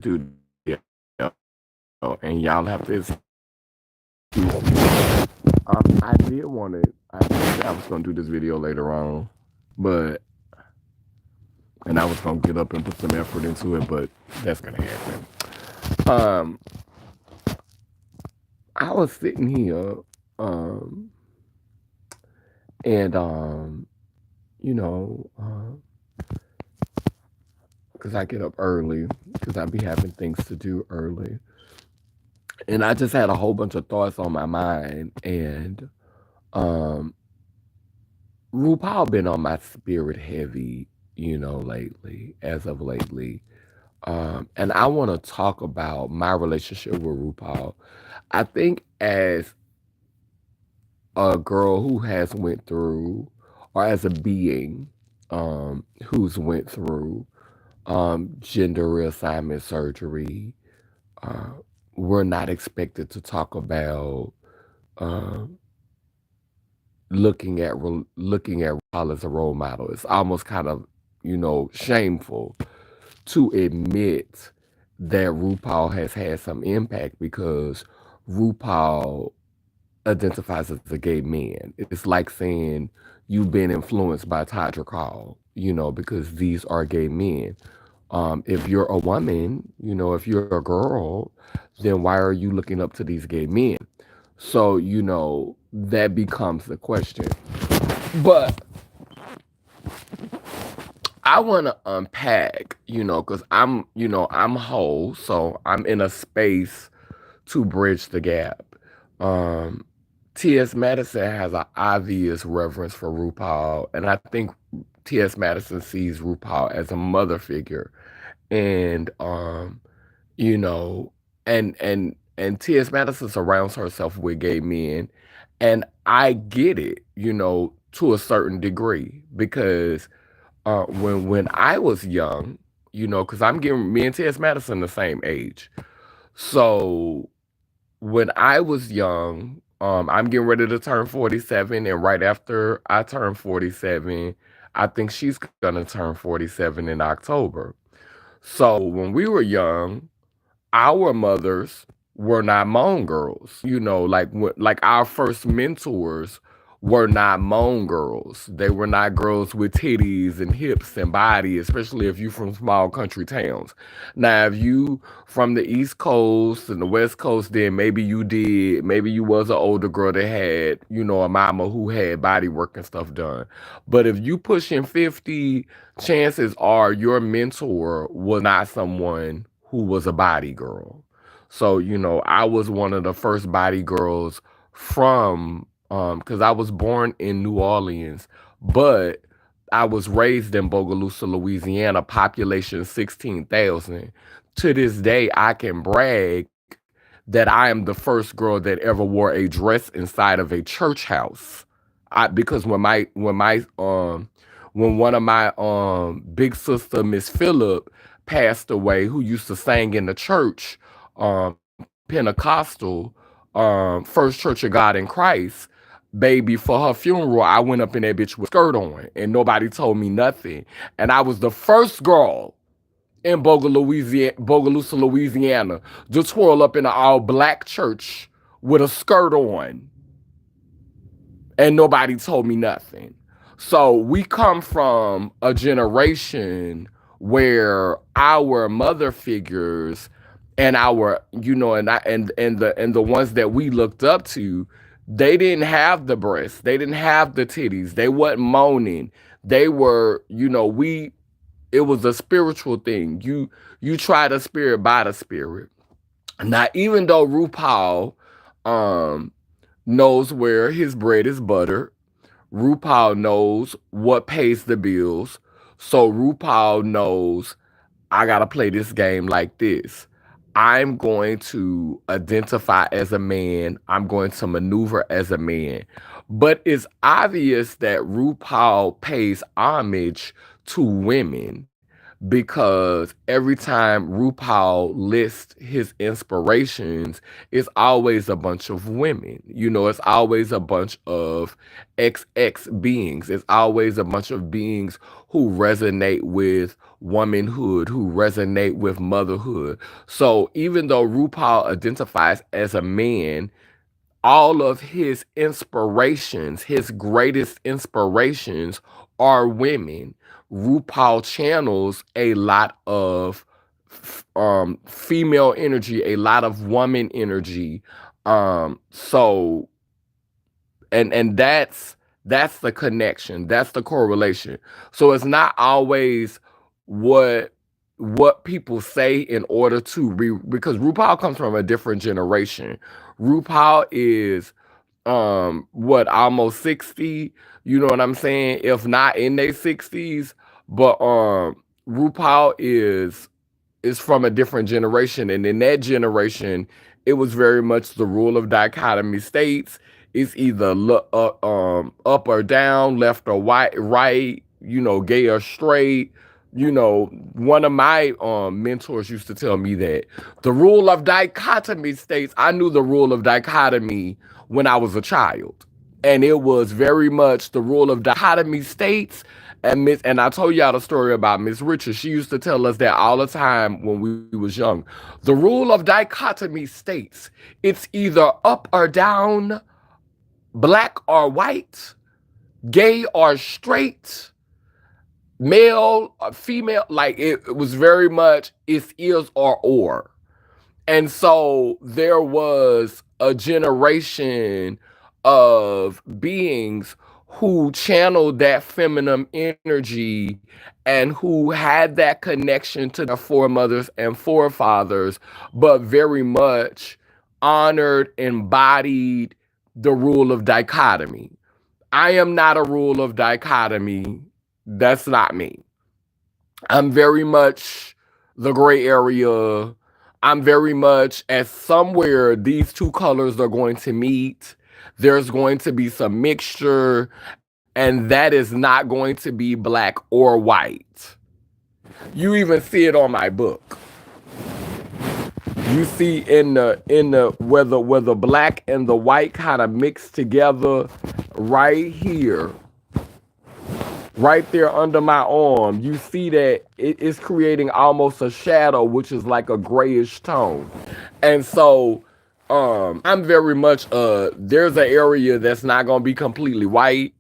do the and y'all have to excuse me. I did want to. I said I was gonna do this video later on, but and I was gonna get up and put some effort into it, but that's gonna happen. Um, I was sitting here, um, and you know, because I get up early, because I be having things to do early, and I just had a whole bunch of thoughts on my mind, and um, RuPaul been on my spirit heavy, lately, as of lately. And I want to talk about my relationship with RuPaul. I think as a girl who has went through, or as a being who's went through gender reassignment surgery, uh, we're not expected to talk about um, looking at RuPaul as a role model. It's almost kind of shameful to admit that RuPaul has had some impact because RuPaul identifies as a gay man. It's like saying you've been influenced by Todrick Hall, because these are gay men. If you're a woman, if you're a girl, then why are you looking up to these gay men? So, that becomes the question. But I want to unpack, because I'm whole, so I'm in a space to bridge the gap. Um, T.S. Madison has an obvious reverence for RuPaul, and I think T.S. Madison sees RuPaul as a mother figure, and you know, and T.S. Madison surrounds herself with gay men, and I get it, to a certain degree because when I was young, because I'm getting me and T.S. Madison the same age, so when I was young, I'm getting ready to turn 47, and right after I turn 47, I think she's gonna turn 47 in October. So when we were young, our mothers were not Moan girls. Like our first mentors were not Moan girls. They were not girls with titties and hips and body, especially if you from small country towns. Now, if you from the East Coast and the West Coast, then maybe you did. Maybe you was an older girl that had, a mama who had body work and stuff done. But if you pushing 50, chances are your mentor was not someone who was a body girl. So, I was one of the first body girls from because I was born in New Orleans, but I was raised in Bogalusa, Louisiana, population 16,000. To this day, I can brag that I am the first girl that ever wore a dress inside of a church house. Because when one of my big sister, Miss Phillip, passed away, who used to sing in the church, Pentecostal, First Church of God in Christ, baby, for her funeral, I went up in that bitch with a skirt on, and nobody told me nothing. And I was the first girl in Bogalusa, Louisiana, to twirl up in an all black church with a skirt on, and nobody told me nothing. So we come from a generation where our mother figures and our and the ones that we looked up to, they didn't have the breasts, they didn't have the titties, they wasn't moaning. They were, we it was a spiritual thing. You try the spirit by the spirit. Now, even though RuPaul um knows where his bread is buttered, RuPaul knows what pays the bills. So RuPaul knows I got to play this game like this. I'm going to identify as a man. I'm going to maneuver as a man. But it's obvious that RuPaul pays homage to women because every time RuPaul lists his inspirations, it's always a bunch of women. It's always a bunch of XX beings. It's always a bunch of beings who resonate with womanhood, who resonate with motherhood. So even though RuPaul identifies as a man, all of his inspirations, his greatest inspirations are women. RuPaul channels a lot of female energy, a lot of woman energy. So and that's the connection, that's the correlation. So it's not always what people say in order to because RuPaul comes from a different generation. RuPaul is what, almost 60, you know what I'm saying, if not in their 60s. But RuPaul is from a different generation, and in that generation it was very much the rule of dichotomy states. It's either up or down, left or right, gay or straight. One of my mentors used to tell me that the rule of dichotomy states. I knew the rule of dichotomy when I was a child, and it was very much the rule of dichotomy states. And I told y'all the story about Miss Richards. She used to tell us that all the time when we was young. The rule of dichotomy states it's either up or down, black or white, gay or straight, male or female. Like it was very much it's is or. And so there was a generation of beings who channeled that feminine energy and who had that connection to their foremothers and forefathers, but very much honored, embodied the rule of dichotomy. I am not a rule of dichotomy. That's not me. I'm very much the gray area. I'm very much as somewhere these two colors are going to meet. There's going to be some mixture, and that is not going to be black or white. You even see it on my book. You see in the where the black and the white kind of mix together right here, right there under my arm. You see that it is creating almost a shadow, which is like a grayish tone. And so I'm very much there's an area that's not gonna be completely white,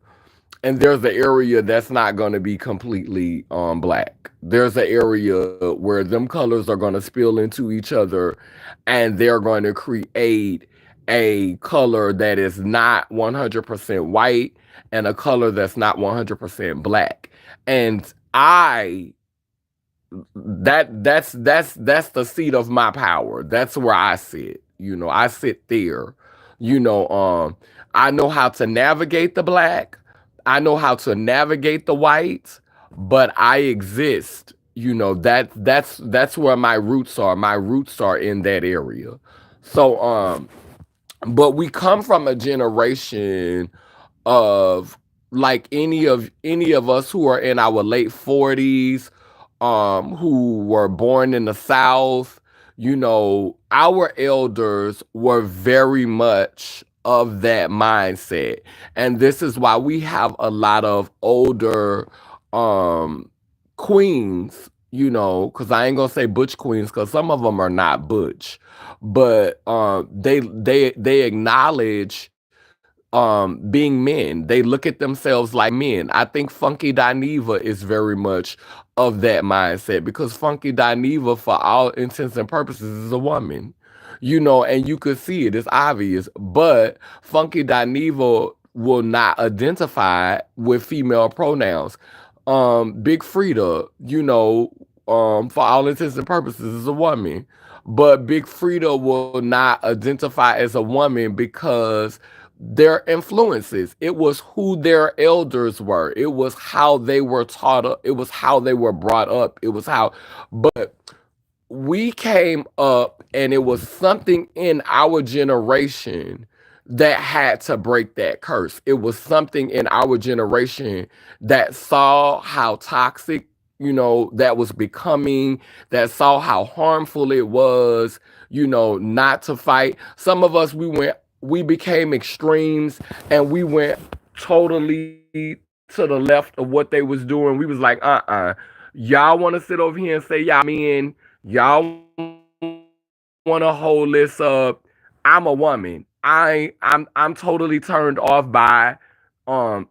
and there's an area that's not going to be completely black. There's an area where them colors are going to spill into each other, and they're going to create a color that is not 100% white and a color that's not 100% black. And I that's the seat of my power. That's where I sit. I sit there. I know how to navigate the black. I know how to navigate the white, but I exist. That's where my roots are. My roots are in that area. So but we come from a generation of, like, any of us who are in our late 40s, who were born in the South. Our elders were very much of that mindset. And this is why we have a lot of older um queens, because I ain't gonna say butch queens, because some of them are not butch, but they acknowledge being men. They look at themselves like men. I think Funky Dineva is very much of that mindset, because Funky Dineva, for all intents and purposes, is a woman. And you could see it, it's obvious. But Funky Dineva will not identify with female pronouns. Big Frida, for all intents and purposes, is a woman. But Big Frida will not identify as a woman because their influences. It was who their elders were. It was how they were taught up. It was how they were brought up. It was how, but we came up and it was something in our generation that had to break that curse. It was something in our generation that saw how toxic that was becoming, that saw how harmful it was, not to fight. Some of us, we became extremes, and we went totally to the left of what they was doing. We was like, y'all want to sit over here and say y'all men, y'all want to hold this up. I'm a woman. I'm totally turned off by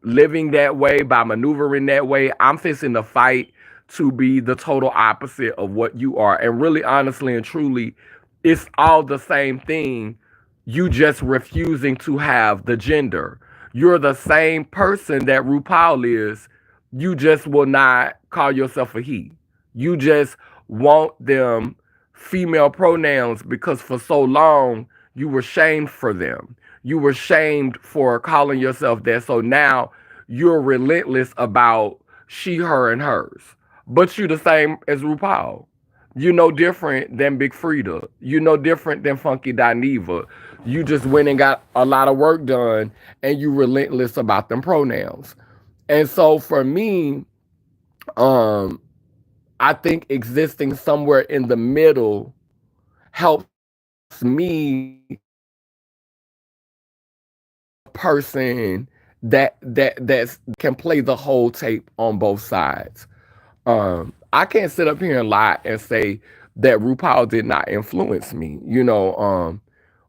living that way, by maneuvering that way. I'm fixing to fight to be the total opposite of what you are. And really, honestly and truly, it's all the same thing. You just refusing to have the gender. You're the same person that RuPaul is. You just will not call yourself a he. You just want them female pronouns because for so long you were shamed for them. You were shamed for calling yourself that. So now you're relentless about she, her, and hers. But you the same as RuPaul. You no different than Big Frida. You no different than Funky Dineva. You just went and got a lot of work done, and you relentless about them pronouns. And so for me, um, I think existing somewhere in the middle helps me be the person that can play the whole tape on both sides. I can't sit up here and lie and say that RuPaul did not influence me.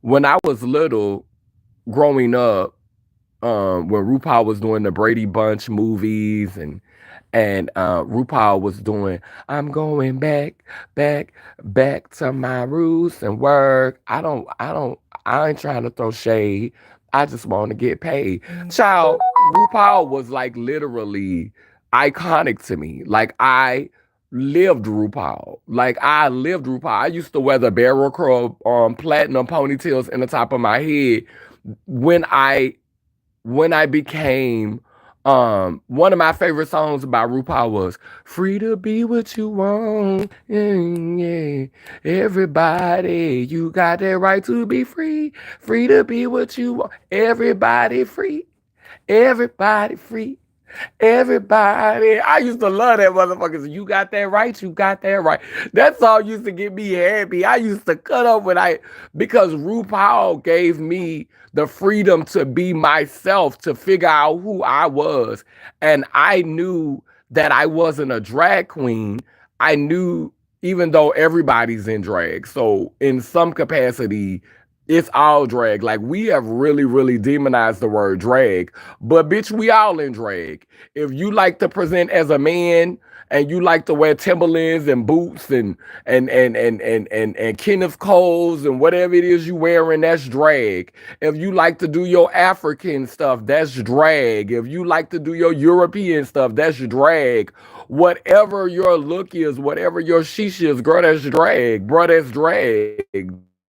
When I was little, growing up, when RuPaul was doing the Brady Bunch movies, and RuPaul was doing I'm going back to my roots and work. I ain't trying to throw shade. I just want to get paid. Child, RuPaul was like literally iconic to me. Like I lived RuPaul. I used to wear the barrel curl platinum ponytails in the top of my head when I became one of my favorite songs by RuPaul was Free to Be What You Want. Yeah. Everybody, you got that right to be free. Free to be what you want. Everybody free. Everybody free. Everybody. I used to love that motherfucker. So you got that right. You got that right. That song used to get me happy. I used to cut up because RuPaul gave me the freedom to be myself, to figure out who I was. And I knew that I wasn't a drag queen. I knew, even though everybody's in drag. So in some capacity, it's all drag. Like we have really, really demonized the word drag, but bitch, we all in drag. If you like to present as a man and you like to wear Timberlands and boots and Kenneth Coles and whatever it is you wearing, that's drag. If you like to do your African stuff, that's drag. If you like to do your European stuff, that's drag. Whatever your look is, whatever your sheesh is, girl, that's drag. Bro, that's drag.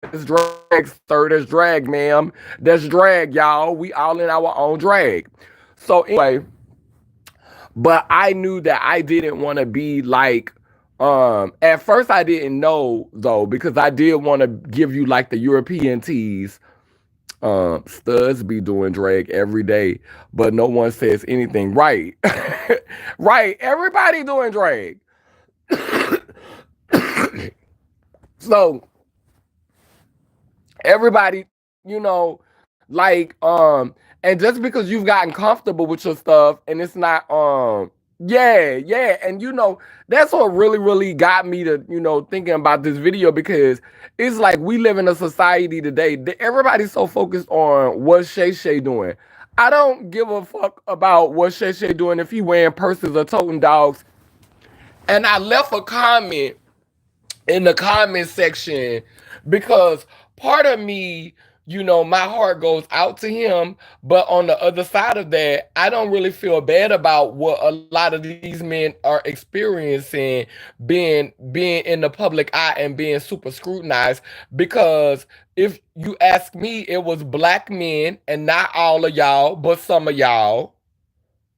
That's drag, sir. That's drag, ma'am. That's drag, y'all. We all in our own drag. So anyway, but I knew that I didn't want to be like at first I didn't know though, because I did want to give you like the European teas. Studs be doing drag every day, but no one says anything. Right. Right. Everybody doing drag. So everybody, and just because you've gotten comfortable with your stuff and it's not yeah, and that's what really, really got me to, thinking about this video, because it's like we live in a society today that everybody's so focused on what Shay Shay doing. I don't give a fuck about what Shay Shay doing if he wearing purses or toting dogs. And I left a comment in the comment section because part of me, my heart goes out to him, but on the other side of that, I don't really feel bad about what a lot of these men are experiencing, being in the public eye and being super scrutinized. Because if you ask me, it was black men, and not all of y'all, but some of y'all.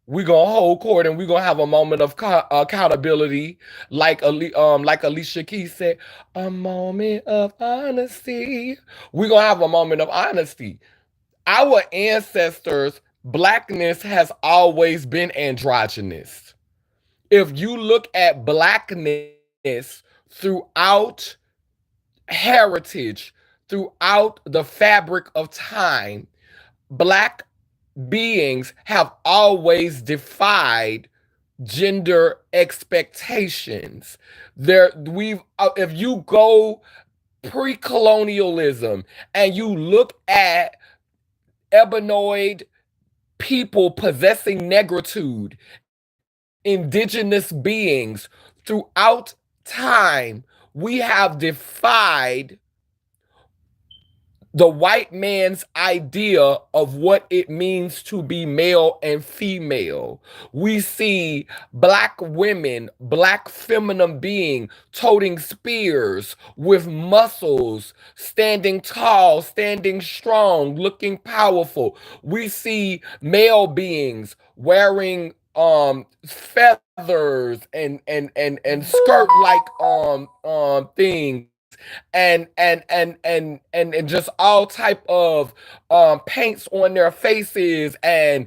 We gonna hold court and we gonna have a moment of accountability, like Alicia Keys said, a moment of honesty. We gonna have a moment of honesty. Our ancestors, blackness has always been androgynous. if you look at blackness throughout heritage, throughout the fabric of time, black beings have always defied gender expectations. If you go pre-colonialism and you look at ebenoid people possessing negritude, indigenous beings throughout time, we have defied the white man's idea of what it means to be male and female. We see black women, black feminine being toting spears with muscles, standing tall, standing strong, looking powerful. We see male beings wearing feathers and skirt like things and just all type of paints on their faces and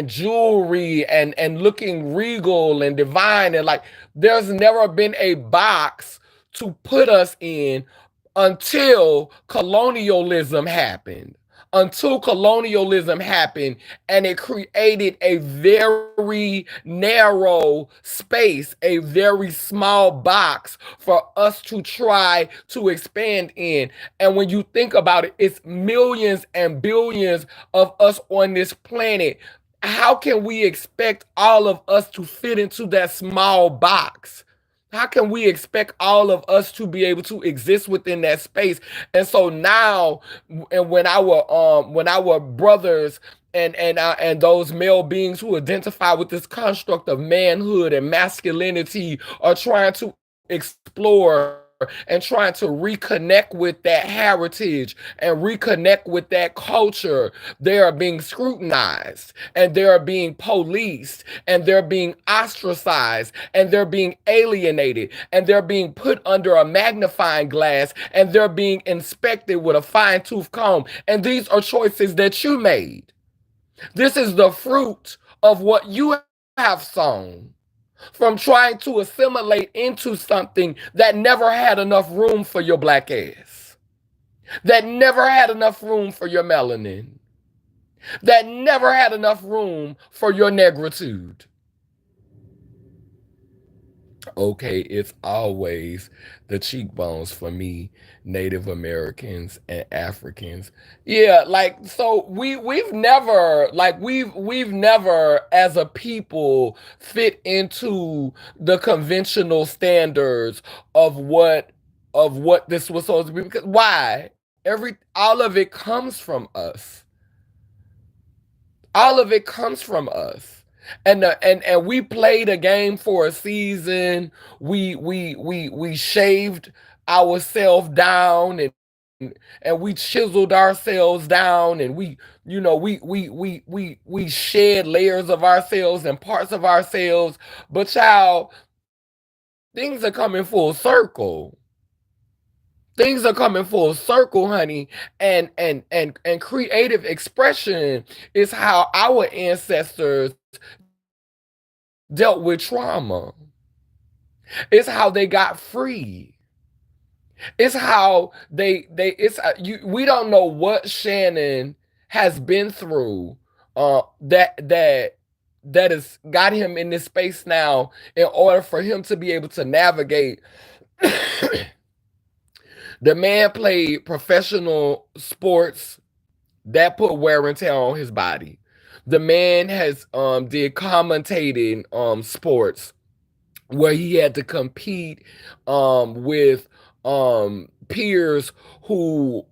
jewelry and looking regal and divine, and like there's never been a box to put us in until colonialism happened. Until colonialism happened, and it created a very narrow space, a very small box for us to try to expand in. And when you think about it, it's millions and billions of us on this planet. How can we expect all of us to fit into that small box? How can we expect all of us to be able to exist within that space? And so now, and when our brothers and those male beings who identify with this construct of manhood and masculinity are trying to explore and trying to reconnect with that heritage and reconnect with that culture, they are being scrutinized and they are being policed and they're being ostracized and they're being alienated and they're being put under a magnifying glass and they're being inspected with a fine-tooth comb. And these are choices that you made. This is the fruit of what you have sown from trying to assimilate into something that never had enough room for your black ass, that never had enough room for your melanin, that never had enough room for your negritude. Okay, it's always the cheekbones for me, Native Americans and Africans. Yeah, like so we've never we've never as a people fit into the conventional standards of what this was supposed to be. Because why? All of it comes from us. All of it comes from us. And we played a game for a season. We shaved ourselves down and we chiseled ourselves down and we shed layers of ourselves and parts of ourselves. But child, things are coming full circle. Things are coming full circle, honey, and creative expression is how our ancestors dealt with trauma. It's how they got free. It's how we don't know what Shannon has been through that has got him in this space now in order for him to be able to navigate. The man played professional sports that put wear and tear on his body. The man has did commentating sports where he had to compete with peers who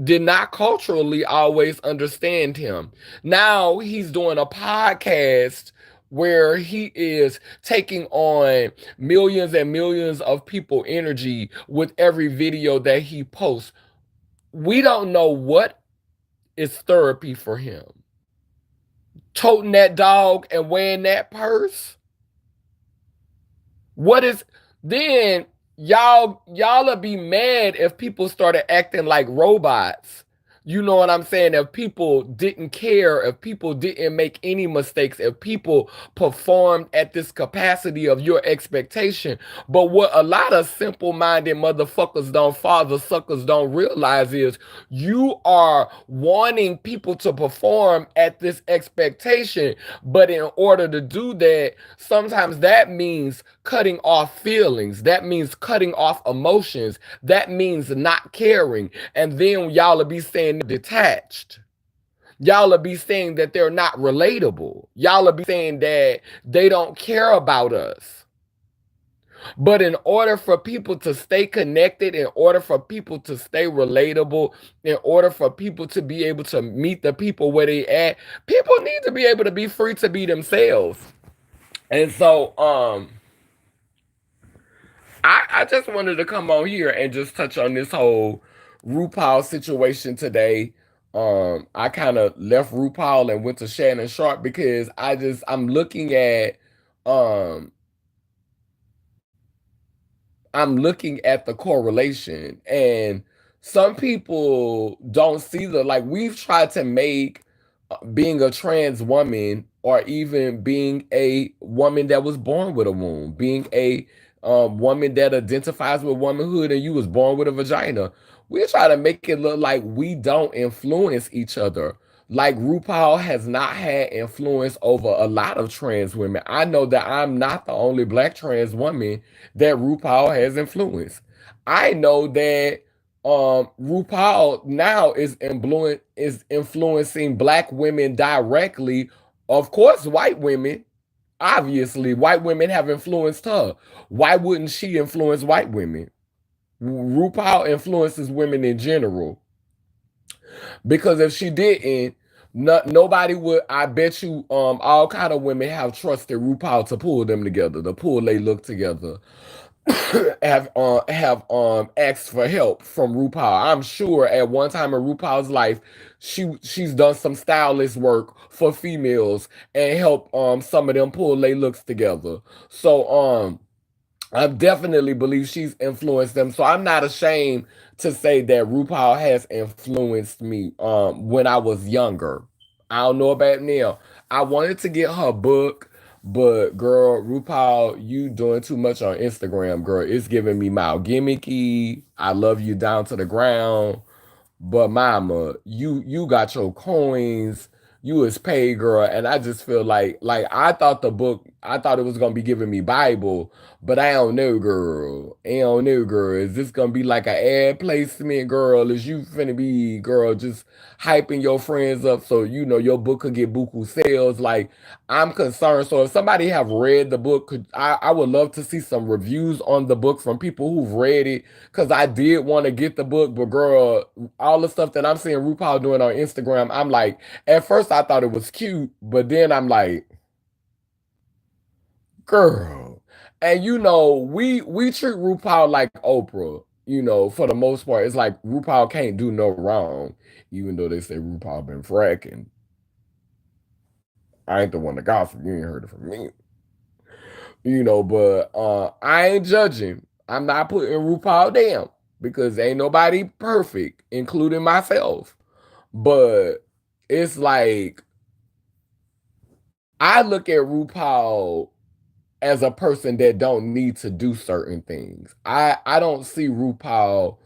did not culturally always understand him. Now he's doing a podcast where he is taking on millions and millions of people energy with every video that he posts. We don't know what is therapy for him. Toting that dog and wearing that purse? What is then y'all'll be mad if people started acting like robots You know what I'm saying? If people didn't care, if people didn't make any mistakes, if people performed at this capacity of your expectation. But what a lot of simple minded motherfuckers don't, father suckers don't realize is you are wanting people to perform at this expectation. But in order to do that, sometimes that means cutting off feelings, that means cutting off emotions, that means not caring. And then y'all will be saying detached. Y'all will be saying that they're not relatable. Y'all will be saying that they don't care about us. But in order for people to stay connected, in order for people to stay relatable, in order for people to be able to meet the people where they at, people need to be able to be free to be themselves. And so I just wanted to come on here and just touch on this whole RuPaul situation today. I kind of left RuPaul and went to Shannon Sharp because I'm looking at um the correlation, and some people don't see the, like, we've tried to make being a trans woman, or even being a woman that was born with a womb, being a woman that identifies with womanhood and you was born with a vagina. We try to make it look like we don't influence each other. Like RuPaul has not had influence over a lot of trans women. I know that I'm not the only black trans woman that RuPaul has influenced. I know that RuPaul now is influencing black women directly. Of course, white women. Obviously, white women have influenced her. Why wouldn't she influence white women? RuPaul influences women in general, because if she didn't, nobody would. I bet you, all kind of women have trusted RuPaul to pull them together, to pull they look together, have asked for help from RuPaul. I'm sure at one time in RuPaul's life, she's done some stylist work for females and help some of them pull their looks together. So I definitely believe she's influenced them. So I'm not ashamed to say that RuPaul has influenced me when I was younger. I don't know about now. I wanted to get her book, but girl, RuPaul, you doing too much on Instagram, girl. It's giving me mild gimmicky. I love you down to the ground. But mama, you got your coins. You is paid, girl, and I just feel like I thought the book, I thought it was gonna be giving me Bible, but I don't know, girl. I don't know, girl. Is this gonna be like an ad placement, girl? Is you finna be, girl, just hyping your friends up so you know your book could get buku sales? Like, I'm concerned. So if somebody have read the book, I would love to see some reviews on the book from people who've read it, because I did want to get the book, but girl, all the stuff that I'm seeing RuPaul doing on Instagram, I'm like, at first I thought it was cute, but then I'm like, girl. And you know, we treat RuPaul like Oprah. You know, for the most part, it's like RuPaul can't do no wrong, even though they say RuPaul been fracking. I ain't the one to gossip. You ain't heard it from me. You know, but I ain't judging. I'm not putting RuPaul down because ain't nobody perfect, including myself. But it's like I look at RuPaul as a person that don't need to do certain things. I don't see RuPaul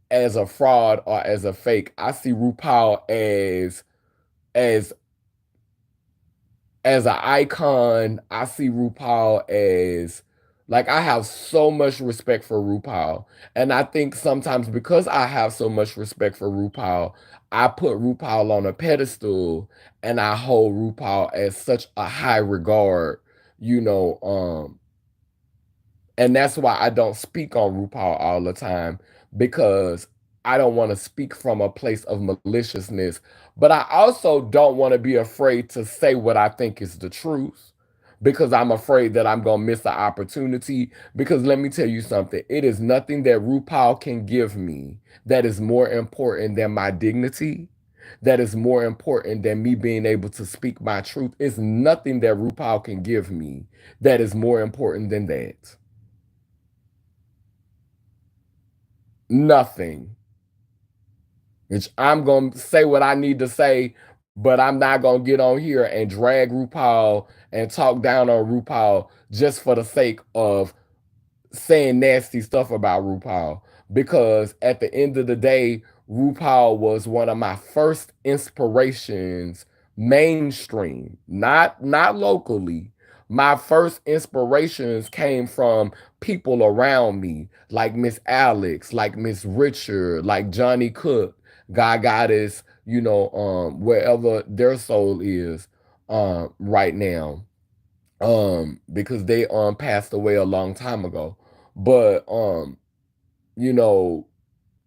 as a fraud or as a fake. I see RuPaul as as an icon. I see RuPaul as, like, I have so much respect for RuPaul. And I think sometimes because I have so much respect for RuPaul, I put RuPaul on a pedestal and I hold RuPaul as such a high regard, you know, and that's why I don't speak on RuPaul all the time, because I don't want to speak from a place of maliciousness. But I also don't want to be afraid to say what I think is the truth, because I'm afraid that I'm going to miss the opportunity. Because let me tell you something, it is nothing that RuPaul can give me that is more important than my dignity. That is more important than me being able to speak my truth. It's nothing that RuPaul can give me that is more important than that. Nothing. which I'm gonna say what I need to say, but I'm not gonna get on here and drag RuPaul and talk down on RuPaul just for the sake of saying nasty stuff about RuPaul, because at the end of the day, RuPaul was one of my first inspirations mainstream, not locally. My first inspirations came from people around me, like Miss Alex, like Miss Richard, like Johnny Cook, God Goddess, wherever their soul is right now, because they passed away a long time ago. But you know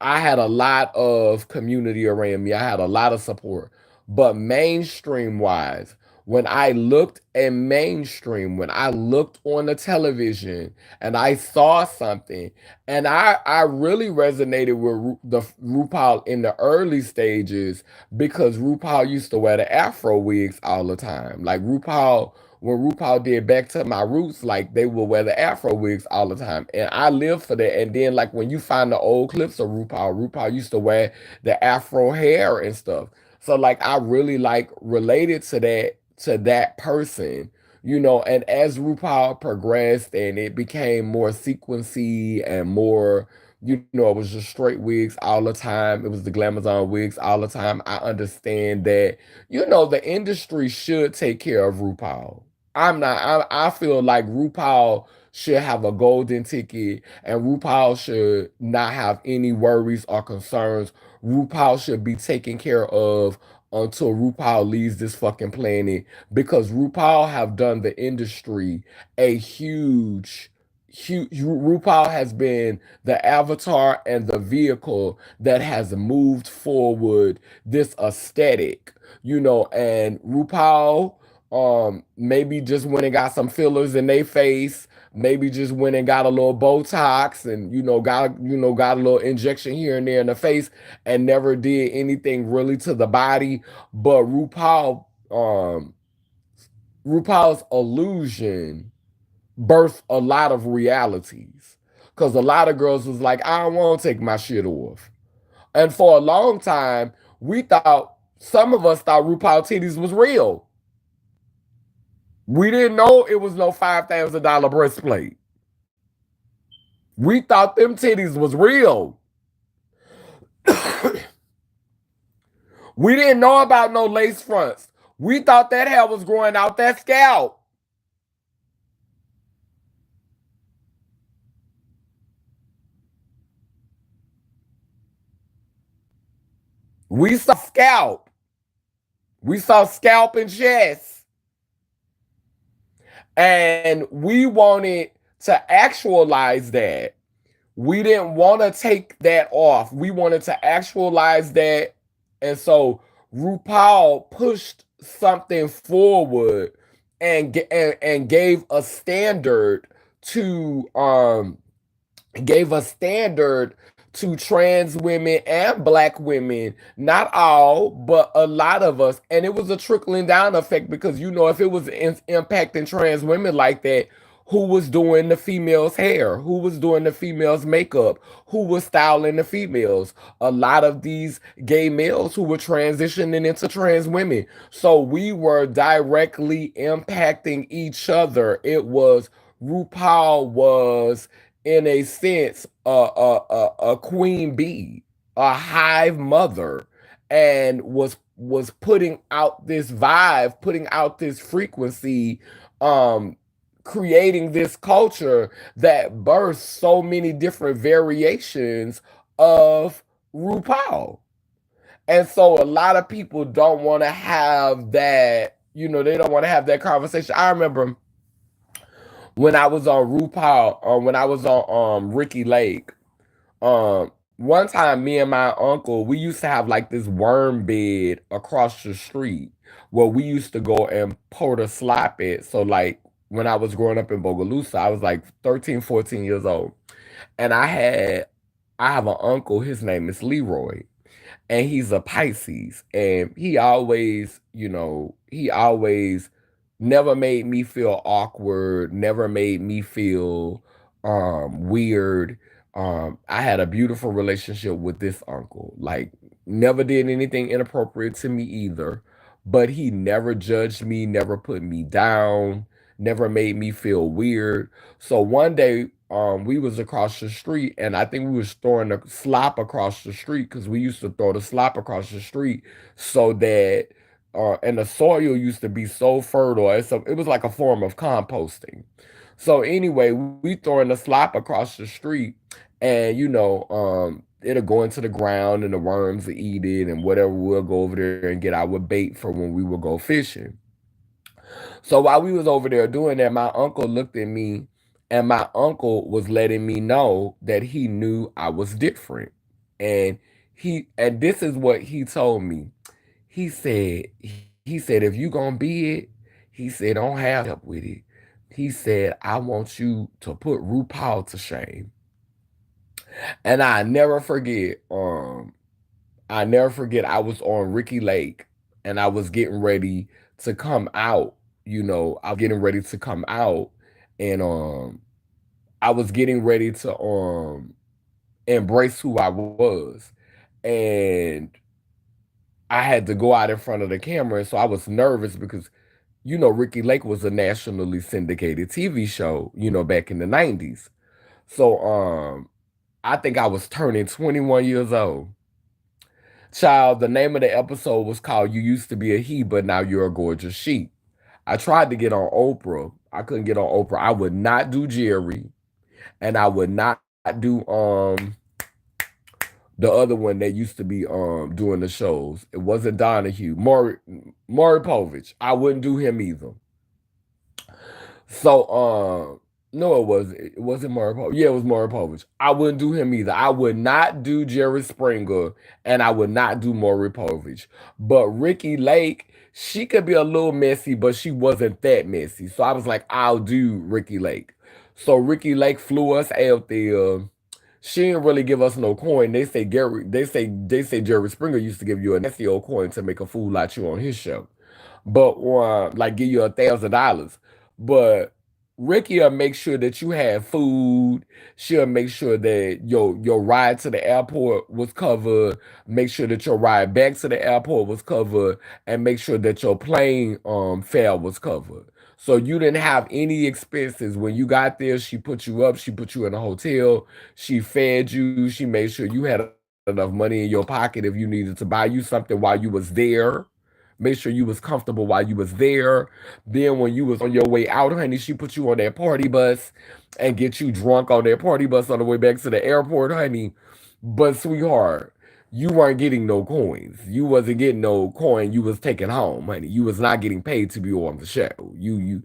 I had a lot of community around me. I had a lot of support. But mainstream wise, when I looked at mainstream, when I looked on the television and I saw something, and I really resonated with the RuPaul in the early stages, because RuPaul used to wear the Afro wigs all the time. Like RuPaul, when RuPaul did Back to My Roots, like they would wear the Afro wigs all the time. And I lived for that. And then like when you find the old clips of RuPaul used to wear the Afro hair and stuff. So like I really like related to that person. And as RuPaul progressed and it became more sequency and more, it was just straight wigs all the time. It was the Glamazon wigs all the time. I understand that, the industry should take care of RuPaul. I feel like RuPaul should have a golden ticket, and RuPaul should not have any worries or concerns. RuPaul should be taken care of until RuPaul leaves this fucking planet, because RuPaul have done the industry a huge RuPaul has been the avatar and the vehicle that has moved forward this aesthetic, and RuPaul maybe just went and got some fillers in their face, maybe just went and got a little Botox, and got a little injection here and there in the face, and never did anything really to the body. But RuPaul's illusion birthed a lot of realities, because a lot of girls was like, I don't want to take my shit off. And for a long time, some of us thought RuPaul titties was real. We didn't know it was no $5,000 breastplate. We thought them titties was real. We didn't know about no lace fronts. We thought that hair was growing out that scalp. We saw scalp. We saw scalp and chest. And we wanted to actualize that. We didn't want to take that off. We wanted to actualize that. And so RuPaul pushed something forward and to gave a standard to trans women and black women, not all, but a lot of us. And it was a trickling down effect, because, if it was impacting trans women like that, who was doing the females' hair? Who was doing the females' makeup? Who was styling the females? A lot of these gay males who were transitioning into trans women. So we were directly impacting each other. RuPaul was, in a sense, a queen bee, a hive mother, and was putting out this vibe, putting out this frequency, creating this culture that births so many different variations of RuPaul. And so a lot of people don't want to have that, they don't want to have that conversation. I remember when I was on RuPaul, or when I was on Ricky Lake, one time me and my uncle, we used to have like this worm bed across the street where we used to go and pour the slop it. So like when I was growing up in Bogalusa, I was like 13, 14 years old. And I have an uncle, his name is Leroy, and he's a Pisces, and he always never made me feel awkward, never made me feel weird. I had a beautiful relationship with this uncle. Like never did anything inappropriate to me either, but he never judged me, never put me down, never made me feel weird. So one day, we was across the street, and I think we was throwing the slop across the street because we used to throw the slop across the street so that, and the soil used to be so fertile. It was like a form of composting. So anyway, we throwing the slop across the street, and it'll go into the ground, and the worms will eat it, and whatever. We'll go over there and get our bait for when we will go fishing. So while we was over there doing that, my uncle looked at me, and my uncle was letting me know that he knew I was different. And and this is what he told me. He said, if you gonna be it, he said, don't have help with it. He said, I want you to put Rupaul to shame. And I never forget I was on Ricky Lake, and I was getting ready to come out. I was getting ready to come out, and I was getting ready to embrace who I was. And I had to go out in front of the camera, and so I was nervous because Ricky Lake was a nationally syndicated TV show, back in the 90s. So I think I was turning 21 years old. Child, the name of the episode was called You Used to Be a He, But Now You're a Gorgeous She. I tried to get on Oprah. I couldn't get on Oprah. I would not do Jerry, and I would not do the other one that used to be doing the shows. It wasn't Donahue. Maury Povich. I wouldn't do him either. So no, it wasn't. It wasn't Maury Povich. Yeah, it was Maury Povich. I wouldn't do him either. I would not do Jerry Springer, and I would not do Maury Povich. But Ricky Lake, she could be a little messy, but she wasn't that messy. So I was like, I'll do Ricky Lake. So Ricky Lake flew us out there. She didn't really give us no coin. They say Jerry Springer used to give you a nasty old coin to make a fool like you on his show. But like give you $1,000. But Ricky will make sure that you have food. She'll make sure that your ride to the airport was covered. Make sure that your ride back to the airport was covered, and make sure that your plane fare was covered. So you didn't have any expenses when you got there. She put you up. She put you in a hotel. She fed you. She made sure you had enough money in your pocket if you needed to buy you something while you was there. Make sure you was comfortable while you was there. Then when you was on your way out, honey, she put you on that party bus and get you drunk on that party bus on the way back to the airport, honey. But sweetheart, you weren't getting no coins. You wasn't getting no coin. You was taking home, honey. You was not getting paid to be on the show. You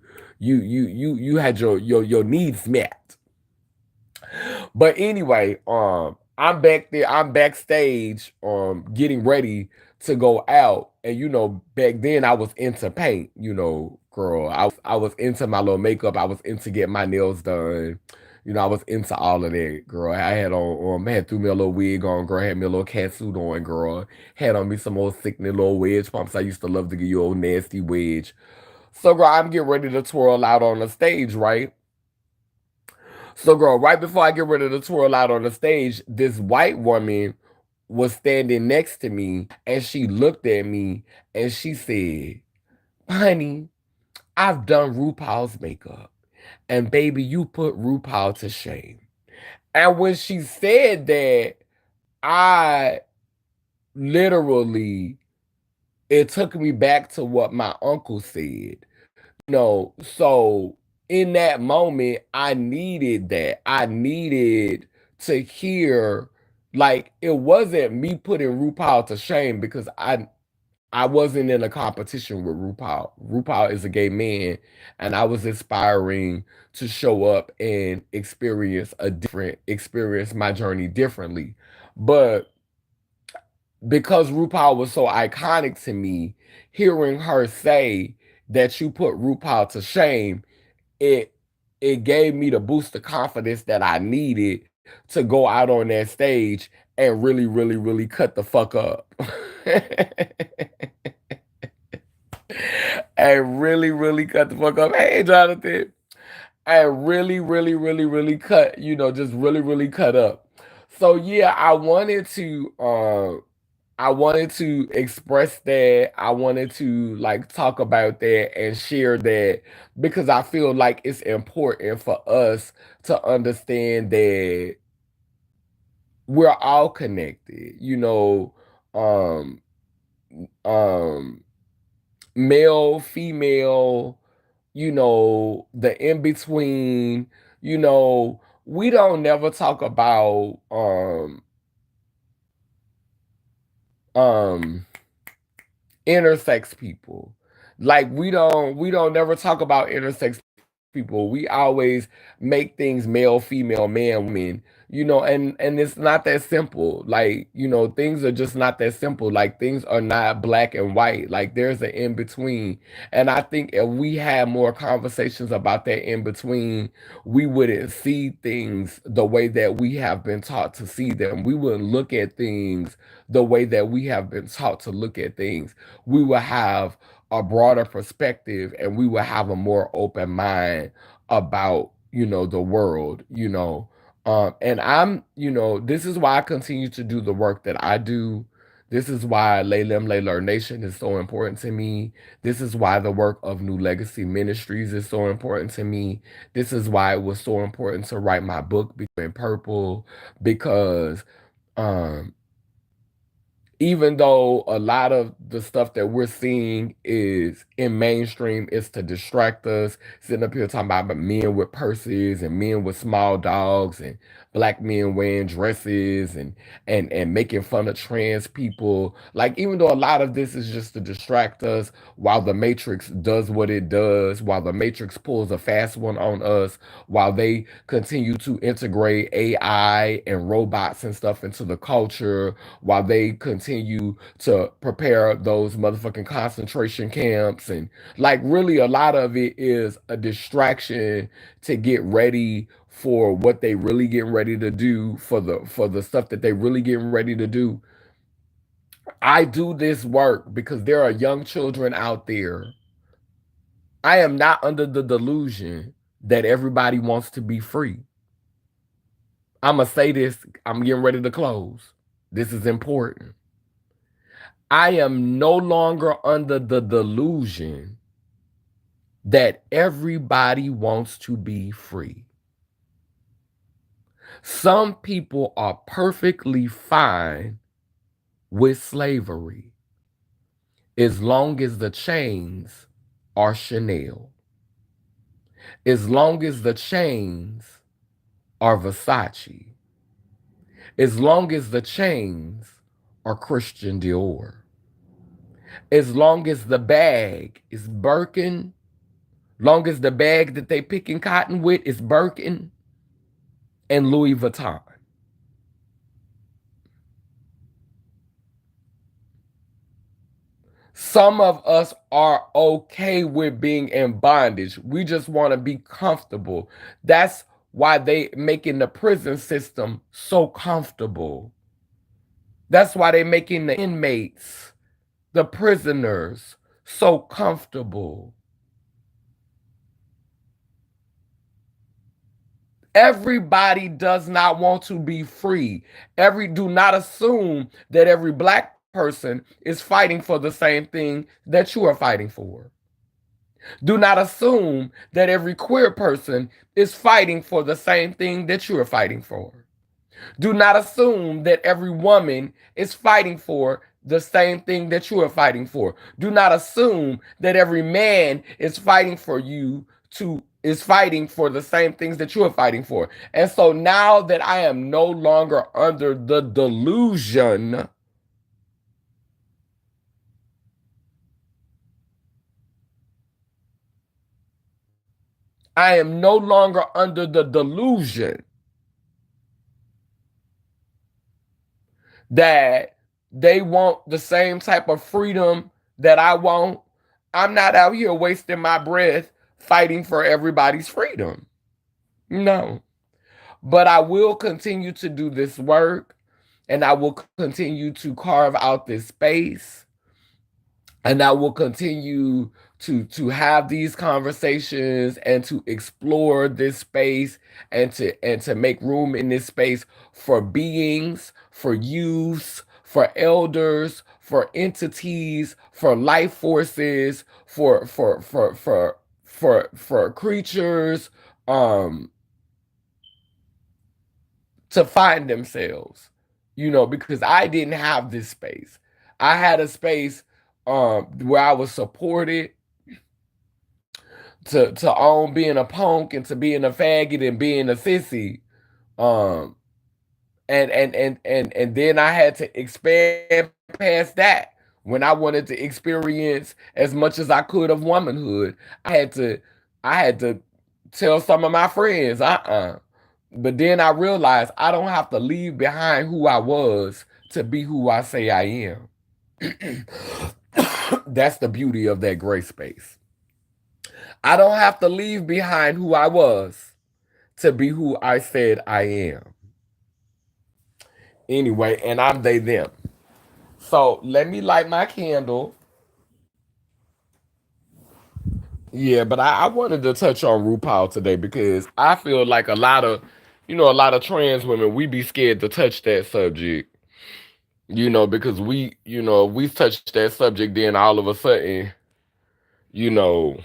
had your needs met. But anyway, I'm back there. I'm backstage, getting ready to go out. And back then I was into paint. Girl, I was into my little makeup. I was into getting my nails done. I was into all of that, girl. I had on, had threw me a little wig on, girl. Had me a little cat suit on, girl. Had on me some old sickening little wedge pumps. I used to love to give you old nasty wedge. So, girl, I'm getting ready to twirl out on the stage, right? So, girl, right before I get ready to twirl out on the stage, this white woman was standing next to me, and she looked at me and she said, honey, I've done RuPaul's makeup. And baby, you put RuPaul to shame. And when she said that, I literally, it took me back to what my uncle said. So in that moment, I needed that. I needed to hear, like, it wasn't me putting RuPaul to shame because I wasn't in a competition with RuPaul. RuPaul is a gay man, and I was aspiring to show up and experience my journey differently. But because RuPaul was so iconic to me, hearing her say that you put RuPaul to shame, it it gave me the boost of confidence that I needed to go out on that stage and really, really, really cut the fuck up. And really, really cut the fuck up. Hey, Jonathan. And really, really, really, really just really, really cut up. So yeah, I wanted to I wanted to express that. I wanted to like talk about that and share that because I feel like it's important for us to understand that we're all connected. Um, um, male, female, the in between. We don't never talk about um intersex people. Like we don't never talk about intersex people. We always make things male, female, man, women, and it's not that simple. Like, things are just not that simple. Like things are not black and white. Like there's an in between. And I think if we had more conversations about that in between, we wouldn't see things the way that we have been taught to see them. We wouldn't look at things the way that we have been taught to look at things. We will have a broader perspective and we will have a more open mind about, the world, and this is why I continue to do the work that I do. This is why Laylim Layler Nation is so important to me. This is why the work of New Legacy Ministries is so important to me. This is why it was so important to write my book in purple, because um even though a lot of the stuff that we're seeing is in mainstream, is to distract us, sitting up here talking about men with purses and men with small dogs and black men wearing dresses and making fun of trans people. Like, even though a lot of this is just to distract us while the Matrix does what it does, while the Matrix pulls a fast one on us, while they continue to integrate AI and robots and stuff into the culture, while they continue to prepare those motherfucking concentration camps. And like, really, a lot of it is a distraction to get ready for what they really getting ready to do, for the stuff that they really getting ready to do. I do this work because there are young children out there. I am not under the delusion that everybody wants to be free. I'm going to say this. I'm getting ready to close. This is important. I am no longer under the delusion that everybody wants to be free. Some people are perfectly fine with slavery as long as the chains are Chanel, as long as the chains are Versace, as long as the chains are Christian Dior, as long as the bag is Birkin, long as the bag that they picking cotton with is Birkin and Louis Vuitton. Some of us are okay with being in bondage. We just want to be comfortable. That's why they making the prison system so comfortable. That's why they making the inmates, the prisoners, so comfortable. Everybody does not want to be free. Do not assume that every black person is fighting for the same thing that you are fighting for. Do not assume that every queer person is fighting for the same thing that you are fighting for. Do not assume that every woman is fighting for the same thing that you are fighting for. Do not assume that every man is fighting for you to is fighting for the same things that you are fighting for. And so now that I am no longer under the delusion, I am no longer under the delusion that they want the same type of freedom that I want. I'm not out here wasting my breath fighting for everybody's freedom. No. But I will continue to do this work, and I will continue to carve out this space, and I will continue to have these conversations and to explore this space, and to make room in this space for beings, for youths, for elders, for entities, for life forces, for creatures, um, to find themselves, because I didn't have this space. I had a space where I was supported to own being a punk and to being a faggot and being a sissy. Um, and then I had to expand past that when I wanted to experience as much as I could of womanhood. I had to I had to tell some of my friends, But then I realized I don't have to leave behind who I was to be who I say I am. That's the beauty of that gray space. I don't have to leave behind who I was to be who I said I am. Anyway, and I'm they them. So let me light my candle. Yeah, but I wanted to touch on RuPaul today because I feel like a lot of trans women, we be scared to touch that subject. Because we touch that subject, then all of a sudden, you know,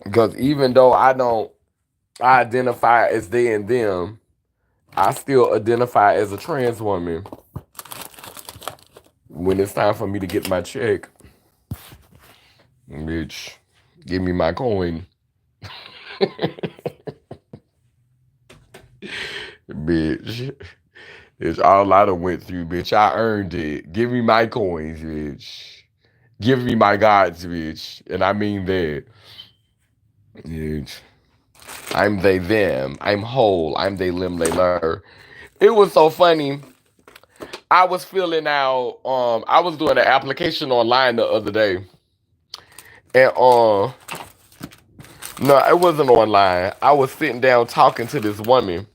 because even though I identify as they and them, I still identify as a trans woman. When it's time for me to get my check, bitch, give me my coin. Bitch. It's all I done went through, bitch. I earned it. Give me my coins, bitch. Give me my gods, bitch. And I mean that. Bitch. I'm they them. I'm whole. I'm they lim they lur. It was so funny. I was filling out I was doing an application online the other day. And no, it wasn't online. I was sitting down talking to this woman,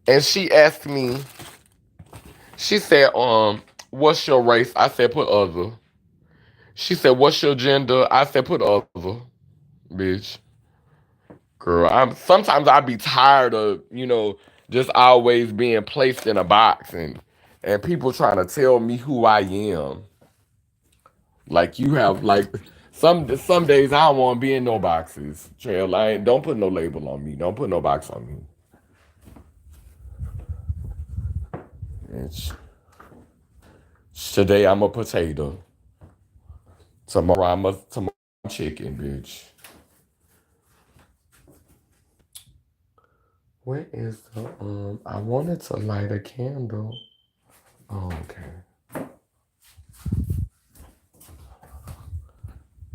and she asked me, she said, what's your race? I said, put other. She said, what's your gender? I said, put other. Bitch. Girl, sometimes I be tired of, just always being placed in a box and people trying to tell me who I am. Like you have like some days I don't want to be in no boxes. Trail, don't put no label on me. Don't put no box on me. Bitch. Today I'm a potato. Tomorrow tomorrow I'm chicken, bitch. Where is the I wanted to light a candle. Oh, okay.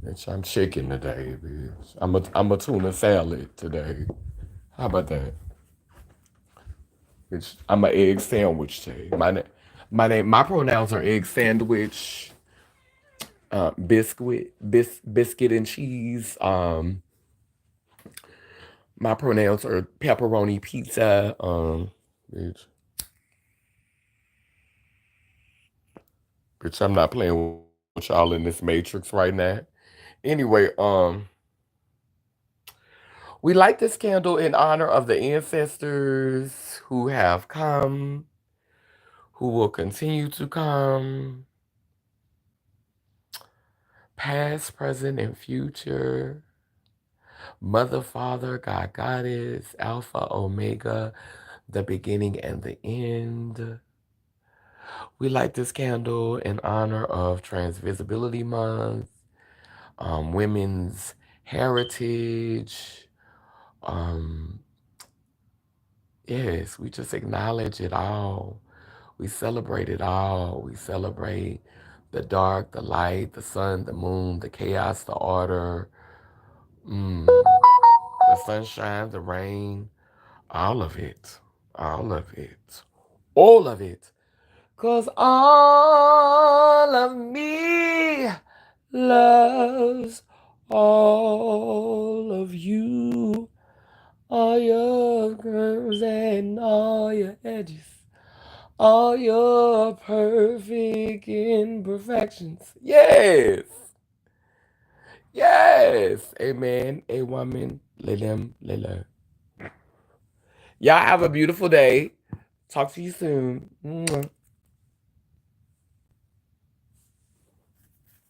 Bitch, I'm chicken today, bitch. I'm a tuna salad today. How about that? Bitch, I'm an egg sandwich today. My pronouns are egg sandwich, biscuit and cheese. My pronouns are pepperoni pizza. Bitch, bitch, I'm not playing with y'all in this matrix right now. Anyway, we light this candle in honor of the ancestors who have come, who will continue to come, past, present, and future. Mother, Father, God, Goddess, Alpha, Omega, the beginning and the end. We light this candle in honor of Trans Visibility Month, Women's Heritage. Um, yes, we just acknowledge it all. We celebrate it all. We celebrate the dark, the light, the sun, the moon, the chaos, the order, the sunshine, the rain, all of it. All of it. All of it. 'Cause all of me loves all of you. All your curves and all your edges. All your perfect imperfections. Yes. Yes. Amen. A woman. Let them. Let her. Y'all have a beautiful day. Talk to you soon. Mwah.